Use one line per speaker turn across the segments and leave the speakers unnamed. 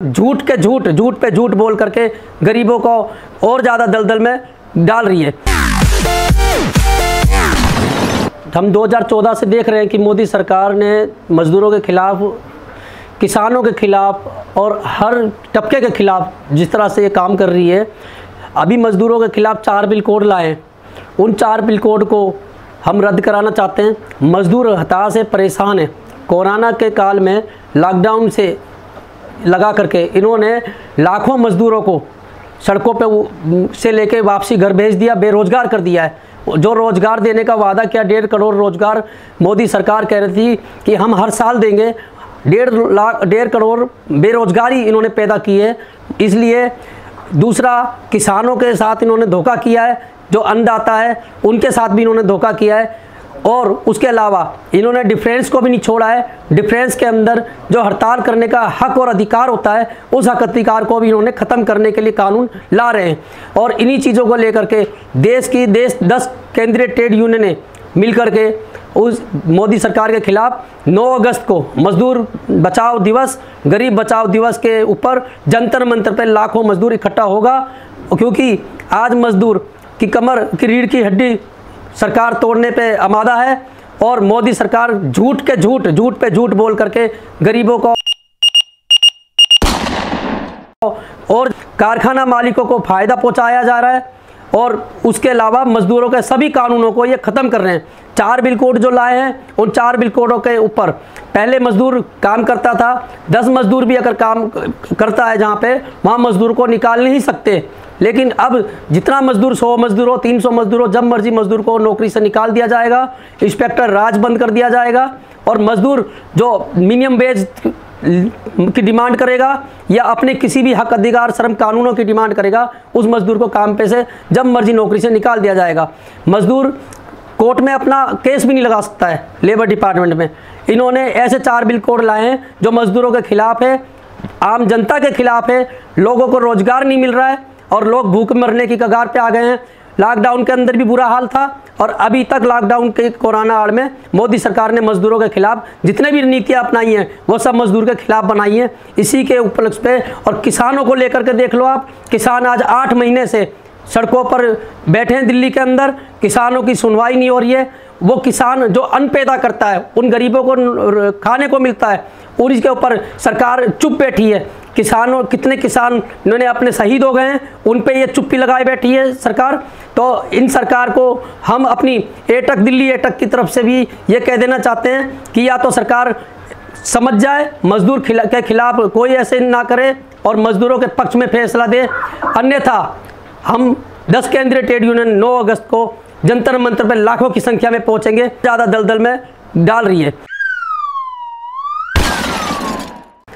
झूठ पे झूठ बोल करके गरीबों को और ज़्यादा दलदल में डाल रही है। हम 2014 से देख रहे हैं कि मोदी सरकार ने मज़दूरों के खिलाफ़, किसानों के खिलाफ़ और हर तबके के खिलाफ़ जिस तरह से ये काम कर रही है। अभी मज़दूरों के खिलाफ़ 4 बिल कोड लाए हैं। उन 4 बिल कोड को हम रद्द कराना चाहते हैं। मज़दूर हताश से परेशान है। कोरोना के काल में लॉकडाउन से लगा करके इन्होंने लाखों मज़दूरों को सड़कों पे से लेके वापसी घर भेज दिया, बेरोज़गार कर दिया है। जो रोज़गार देने का वादा किया, 1.5 करोड़ रोज़गार मोदी सरकार कह रही थी कि हम हर साल देंगे। 1.5 करोड़ बेरोज़गारी इन्होंने पैदा की है। इसलिए दूसरा, किसानों के साथ इन्होंने धोखा किया है। जो अन्नदाता है उनके साथ भी इन्होंने धोखा किया है। और उसके अलावा इन्होंने डिफरेंस को भी नहीं छोड़ा है। डिफरेंस के अंदर जो हड़ताल करने का हक और अधिकार होता है, उस हक अधिकार को भी इन्होंने ख़त्म करने के लिए कानून ला रहे हैं। और इन्हीं चीज़ों को लेकर के 10 केंद्रीय ट्रेड यूनियनें मिल करके उस मोदी सरकार के खिलाफ 9 अगस्त को मजदूर बचाओ दिवस, गरीब बचाओ दिवस के ऊपर जंतर मंतर पर लाखों मजदूर इकट्ठा होगा। क्योंकि आज मजदूर की कमर की रीढ़ की हड्डी सरकार तोड़ने पे आमादा है और मोदी सरकार झूठ पे झूठ बोल करके गरीबों को और कारखाना मालिकों को फ़ायदा पहुंचाया जा रहा है। और उसके अलावा मज़दूरों के सभी कानूनों को ये ख़त्म कर रहे हैं। 4 बिल कोड जो लाए हैं, उन 4 बिल कोडों के ऊपर पहले मज़दूर काम करता था। 10 मज़दूर भी अगर काम करता है जहाँ पे, वहाँ मज़दूर को निकाल नहीं सकते। लेकिन अब जितना मज़दूर, 100 मज़दूर हो, 300 मज़दूर हो, जब मर्जी मज़दूर को नौकरी से निकाल दिया जाएगा। इंस्पेक्टर राज बंद कर दिया जाएगा। और मज़दूर जो मिनिमम वेज की डिमांड करेगा या अपने किसी भी हक अधिकार श्रम कानूनों की डिमांड करेगा, उस मज़दूर को काम पे से जब मर्जी नौकरी से निकाल दिया जाएगा। मज़दूर कोर्ट में अपना केस भी नहीं लगा सकता है लेबर डिपार्टमेंट में। इन्होंने ऐसे 4 बिल कोड लाए हैं जो मज़दूरों के खिलाफ़ है, आम जनता के खिलाफ़ है। लोगों को रोज़गार नहीं मिल रहा है और लोग भूख मरने की कगार पे आ गए हैं। लॉकडाउन के अंदर भी बुरा हाल था और अभी तक लॉकडाउन के कोरोना आड़ में मोदी सरकार ने मज़दूरों के खिलाफ़ जितने भी नीतियाँ अपनाई हैं वो सब मज़दूर के खिलाफ़ बनाई हैं। इसी के उपलक्ष्य पे और किसानों को लेकर के देख लो आप, किसान आज 8 महीने से सड़कों पर बैठे हैं दिल्ली के अंदर। किसानों की सुनवाई नहीं हो रही है। वो किसान जो अन्न पैदा करता है, उन गरीबों को खाने को मिलता है, और इसके ऊपर सरकार चुप बैठी है। किसानों, कितने किसान इन्होंने अपने शहीद हो गए हैं, उन पे ये चुप्पी लगाए बैठी है सरकार। तो इन सरकार को हम अपनी एटक, दिल्ली एटक की तरफ से भी ये कह देना चाहते हैं कि या तो सरकार समझ जाए, मजदूर के खिलाफ कोई ऐसे ना करे और मजदूरों के पक्ष में फैसला दे। अन्यथा हम 10 केंद्रीय ट्रेड यूनियन 9 अगस्त को जंतर मंतर पर लाखों की संख्या में पहुंचेंगे। ज़्यादा दलदल में डाल रही है।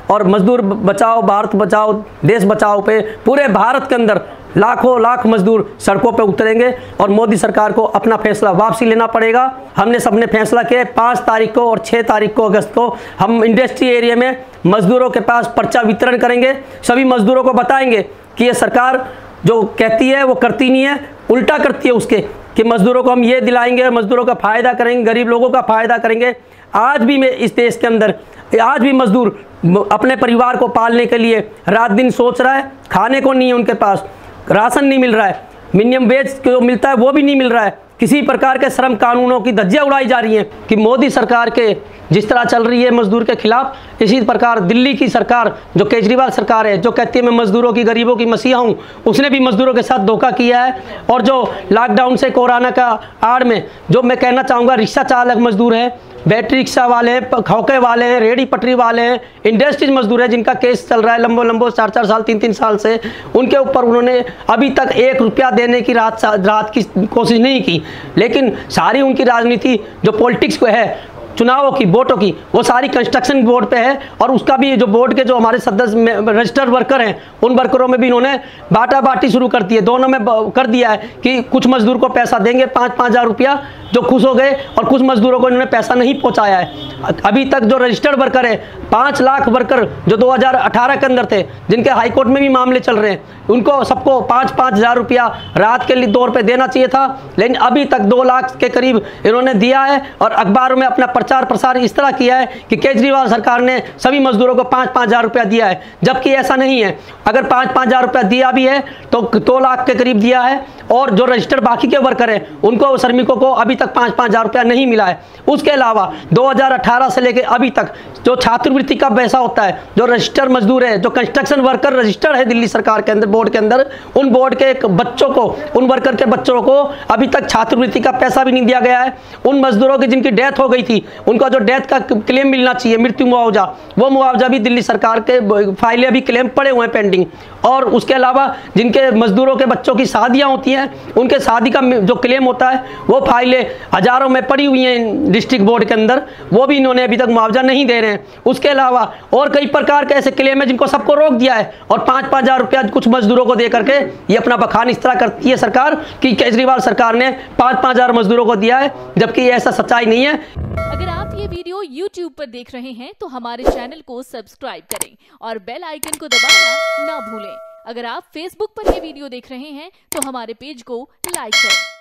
और मजदूर बचाओ, भारत बचाओ, देश बचाओ पे पूरे भारत के अंदर लाख मजदूर सड़कों पे उतरेंगे और मोदी सरकार को अपना फैसला वापसी लेना पड़ेगा। हमने सबने फैसला किया 5 तारीख को और 6 तारीख को अगस्त को हम इंडस्ट्री एरिया में मजदूरों के पास पर्चा वितरण करेंगे। सभी मजदूरों को बताएंगे कि ये सरकार जो कहती है वो करती नहीं है, उल्टा करती है उसके, कि मजदूरों को हम ये दिलाएंगे, मजदूरों का फ़ायदा करेंगे, गरीब लोगों का फ़ायदा करेंगे। आज भी मैं इस देश के अंदर, आज भी मजदूर अपने परिवार को पालने के लिए रात दिन सोच रहा है। खाने को नहीं है उनके पास, राशन नहीं मिल रहा है, मिनिमम वेज जो मिलता है वो भी नहीं मिल रहा है। किसी प्रकार के श्रम कानूनों की धज्जियां उड़ाई जा रही हैं कि मोदी सरकार के जिस तरह चल रही है मजदूर के खिलाफ, इसी प्रकार दिल्ली की सरकार जो केजरीवाल सरकार है, जो कहती है मैं मजदूरों की, गरीबों की मसीहा हूँ, उसने भी मजदूरों के साथ धोखा किया है। और जो लॉकडाउन से कोरोना का आड़ में, जो मैं कहना चाहूँगा, रिक्शा चालक मजदूर हैं, बैटरी रिक्शा वाले हैं, खौके वाले हैं, रेहड़ी पटरी वाले हैं, इंडस्ट्रीज मजदूर हैं जिनका केस चल रहा है लंबो 4 साल 3 साल से, उनके ऊपर उन्होंने अभी तक 1 रुपया देने की रात की कोशिश नहीं की। लेकिन सारी उनकी राजनीति जो पॉलिटिक्स को है, चुनावों की, वोटों की, वो सारी कंस्ट्रक्शन बोर्ड पे है। और उसका भी जो बोर्ड के जो हमारे सदस्य रजिस्टर्ड वर्कर हैं, उन वर्करों में भी इन्होंने बाटी शुरू कर दी है। दोनों में कर दिया है कि कुछ मजदूर को पैसा देंगे 5-5 हज़ार रुपया, जो खुश हो गए, और कुछ मजदूरों को इन्होंने पैसा नहीं पहुंचाया है। अभी तक जो रजिस्टर्ड वर्कर है, 5 लाख वर्कर जो 2018 के अंदर थे, जिनके हाईकोर्ट में भी मामले चल रहे हैं, उनको सबको 5-5 हज़ार रुपया रात के लिए तौर पे देना चाहिए था। लेकिन अभी तक 2 लाख के करीब इन्होंने दिया है और अखबारों में अपना प्रचार प्रसार इस तरह किया है कि केजरीवाल सरकार ने सभी मजदूरों को 5-5 हज़ार रुपया दिया है, जबकि ऐसा नहीं है। अगर 5-5 हज़ार रुपया दिया भी है तो 2 लाख के करीब दिया है, और जो रजिस्टर्ड बाकी के वर्कर हैं उनको, श्रमिकों को अभी तक 5-5 हज़ार रुपया नहीं मिला है। उसके अलावा 2018 से लेकर अभी तक जो छात्रवृत्ति का पैसा होता है, जो रजिस्टर्ड मजदूर है, जो कंस्ट्रक्शन वर्कर रजिस्टर्ड है दिल्ली सरकार के अंदर, बोर्ड के अंदर, उन बोर्ड के बच्चों को, उन वर्कर के बच्चों को अभी तक छात्रवृत्ति का पैसा भी नहीं दिया गया है। उन मजदूरों की जिनकी डेथ हो गई थी, उनका जो डेथ का क्लेम मिलना चाहिए, मृत्यु मुआवजा, वो मुआवजा भी दिल्ली सरकार के फाइलें अभी क्लेम पड़े हुए हैं पेंडिंग। और उसके अलावा जिनके मजदूरों के बच्चों की शादियां होती हैं, उनके शादी का जो क्लेम होता है, वो फाइलें हजारों में पड़ी हुई हैं डिस्ट्रिक्ट बोर्ड के अंदर, वो भी इन्होंने अभी तक मुआवजा नहीं दे रहे हैं। उसके अलावा और कई प्रकार के ऐसे क्लेम है जिनको सबको रोक दिया है, और 5-5 हज़ार रुपया कुछ मजदूरों को दे करके ये अपना बखान इस तरह करती है सरकार कि केजरीवाल सरकार ने 5-5 हज़ार मजदूरों को दिया है, जबकि ये ऐसा सच्चाई नहीं है।
अगर आप ये वीडियो YouTube पर देख रहे हैं तो हमारे चैनल को सब्सक्राइब करें और बेल आइकन को दबाना ना भूलें। अगर आप Facebook पर ये वीडियो देख रहे हैं तो हमारे पेज को लाइक करें।